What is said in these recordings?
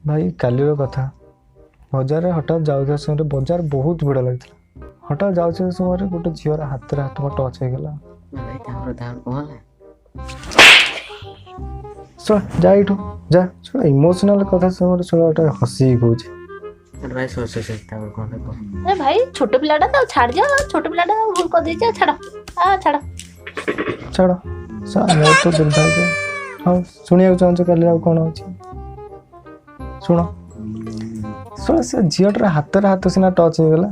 भाई कालीर कथा बजार हठात जाऊे समय बजार बहुत भिड़ लगी हठात जाऊे समय गोटे झीवर हाथ में टच होगला जा यू जा छोड़ा इमोशनल कथा समय छोड़ा गोटे हसी कौच अरे भाई छोट पिलाटा तो छाड़ जा छोट पिलाटा भूल कर दे छाड़ छाड़ छाड़ मोर तो दुर्भाग्य हाँ शुणा चाहूँ काली कौन अच्छी शुण शला से झीटर हाथ सीना टच होगला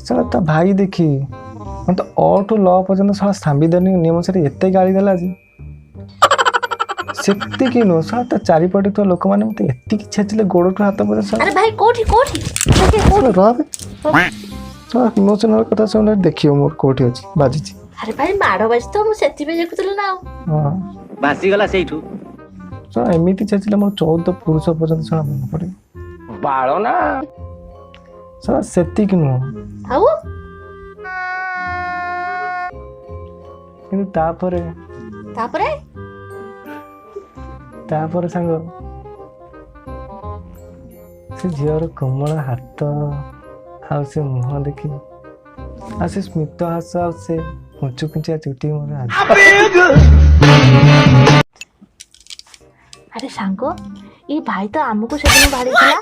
शला ता भाई देखी मतलब अ टू ल पर्यटन शला संविधानिक नियम से एत गाड़ी देला सेतिकी नुह शला ता चारिपटे तो लोक मैंने मत एति छेचिले गोड़ टू हाथ पर्यटन अरे भाई कोठी कोठी इमोशनल कथा सुन देखियो मोर कोठी अछि बाजी अरे भाई माड़ बाजी तो मु सेति पे देखुतल ना हां बासी गला सेठू शला एमिति छेचिले मोर 14 पुरुष पर्यटन शला मन पड़े बाळो ना शला सेतिकी नुह हाउ किंतु तापरे सांग से झीवर कोमल हाथ आ से मुह देखी आ से स्मित हास आ से उंचु किंचिया चुटी मोर अरे सांगो ये भाई तो आमको सेदिन बाड़ी थिला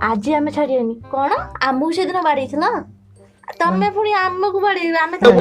आज आमे छाड़ियनी कोन आमको सेदिन बाड़ी थिला तमे पुनी आमको बाड़ी आमे तो